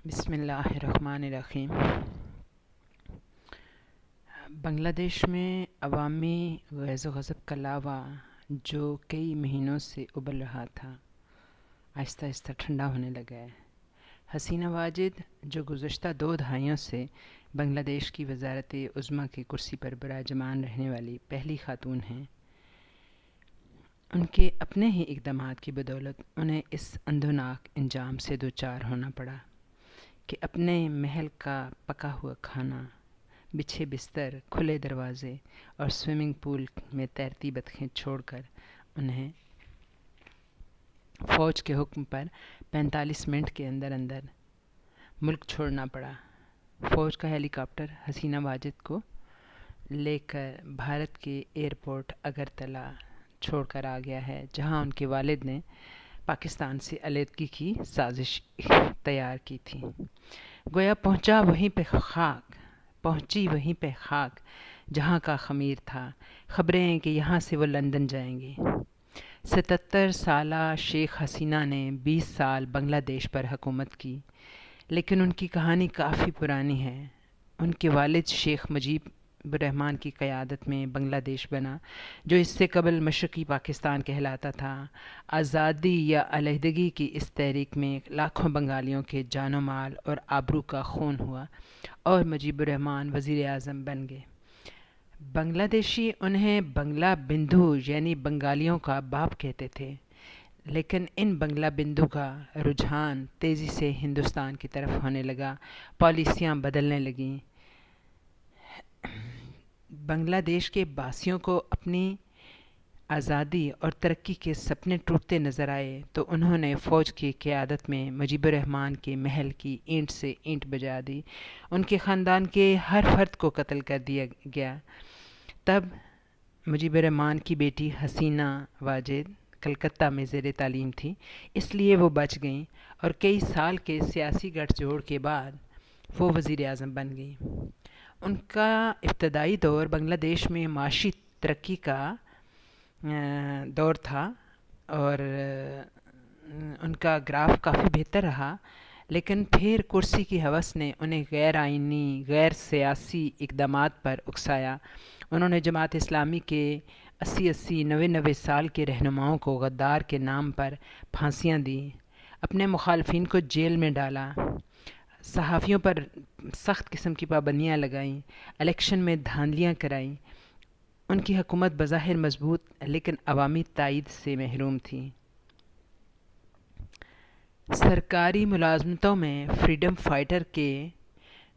بسم اللہ الرحمن الرحیم۔ بنگلہ دیش میں عوامی غیظ و غضب کا لاوا جو کئی مہینوں سے ابل رہا تھا آہستہ آہستہ ٹھنڈا ہونے لگا ہے۔ حسینہ واجد جو گزشتہ 2 دہائیوں سے بنگلہ دیش کی وزارت عظمیٰ کی کرسی پر براجمان رہنے والی پہلی خاتون ہیں، ان کے اپنے ہی اقدامات کی بدولت انہیں اس اندھوناک انجام سے دوچار ہونا پڑا کہ اپنے محل کا پکا ہوا کھانا، بچھے بستر، کھلے دروازے اور سوئمنگ پول میں تیرتی بطخیں چھوڑ کر انہیں فوج کے حکم پر 45 منٹ کے اندر اندر ملک چھوڑنا پڑا۔ فوج کا ہیلی کاپٹر حسینہ واجد کو لے کر بھارت کے ایئرپورٹ اگرتلہ چھوڑ کر آ گیا ہے، جہاں ان کے والد نے پاکستان سے علیحدگی کی سازش تیار کی تھی۔ گویا پہنچی وہیں پہ خاک جہاں کا خمیر تھا۔ خبریں ہیں کہ یہاں سے وہ لندن جائیں گے۔ 77 سالہ شیخ حسینہ نے 20 سال بنگلہ دیش پر حکومت کی، لیکن ان کی کہانی کافی پرانی ہے۔ ان کے والد شیخ مجیب الرحمن کی قیادت میں بنگلہ دیش بنا، جو اس سے قبل مشرقی پاکستان کہلاتا تھا۔ آزادی یا علیحدگی کی اس تحریک میں لاکھوں بنگالیوں کے جان و مال اور آبرو کا خون ہوا اور مجیب الرحمن وزیر اعظم بن گئے۔ بنگلہ دیشی انہیں بنگلہ بندھو یعنی بنگالیوں کا باپ کہتے تھے، لیکن ان بنگلہ بندھو کا رجحان تیزی سے ہندوستان کی طرف ہونے لگا، پالیسیاں بدلنے لگیں۔ بنگلہ دیش کے باسیوں کو اپنی آزادی اور ترقی کے سپنے ٹوٹتے نظر آئے تو انہوں نے فوج کی قیادت میں مجیب الرحمن کے محل کی اینٹ سے اینٹ بجا دی۔ ان کے خاندان کے ہر فرد کو قتل کر دیا گیا۔ تب مجیب الرحمن کی بیٹی حسینہ واجد کلکتہ میں زیر تعلیم تھی، اس لیے وہ بچ گئیں اور کئی سال کے سیاسی گٹھ جوڑ کے بعد وہ وزیر اعظم بن گئیں۔ ان کا ابتدائی دور بنگلہ دیش میں معاشی ترقی کا دور تھا اور ان کا گراف کافی بہتر رہا، لیکن پھر کرسی کی ہوس نے انہیں غیر آئینی، غیر سیاسی اقدامات پر اکسایا۔ انہوں نے جماعت اسلامی کے 80 سال کے رہنماؤں کو غدار کے نام پر پھانسیاں دیں، اپنے مخالفین کو جیل میں ڈالا، صحافیوں پر سخت قسم کی پابندیاں لگائیں، الیکشن میں دھاندلیاں کرائیں۔ ان کی حکومت بظاہر مضبوط لیکن عوامی تائید سے محروم تھی۔ سرکاری ملازمتوں میں فریڈم فائٹر کے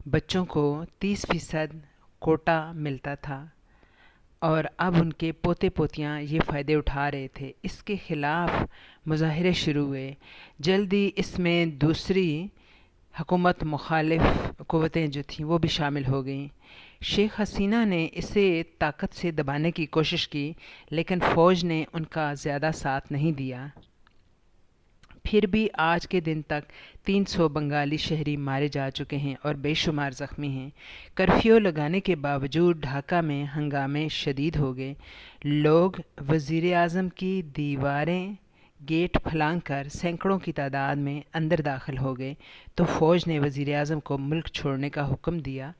بچوں کو 30% کوٹا ملتا تھا اور اب ان کے پوتے پوتیاں یہ فائدے اٹھا رہے تھے۔ اس کے خلاف مظاہرے شروع ہوئے۔ جلدی اس میں دوسری حکومت مخالف قوتیں جو تھیں وہ بھی شامل ہو گئیں۔ شیخ حسینہ نے اسے طاقت سے دبانے کی کوشش کی، لیکن فوج نے ان کا زیادہ ساتھ نہیں دیا۔ پھر بھی آج کے دن تک 300 بنگالی شہری مارے جا چکے ہیں اور بے شمار زخمی ہیں۔ کرفیو لگانے کے باوجود ڈھاکہ میں ہنگامے شدید ہو گئے۔ لوگ وزیر اعظم کی دیواریں گیٹ پھلانگ کر سینکڑوں کی تعداد میں اندر داخل ہو گئے تو فوج نے وزیر اعظم کو ملک چھوڑنے کا حکم دیا۔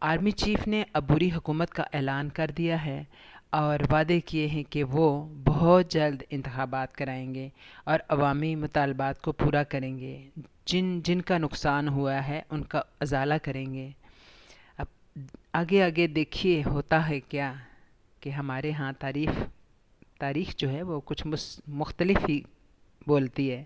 آرمی چیف نے عبوری حکومت کا اعلان کر دیا ہے اور وعدے کیے ہیں کہ وہ بہت جلد انتخابات کرائیں گے اور عوامی مطالبات کو پورا کریں گے۔ جن کا نقصان ہوا ہے ان کا ازالہ کریں گے۔ اب آگے دیکھیے ہوتا ہے کیا کہ ہمارے ہاں تاریخ جو ہے وہ کچھ مختلف ہی بولتی ہے۔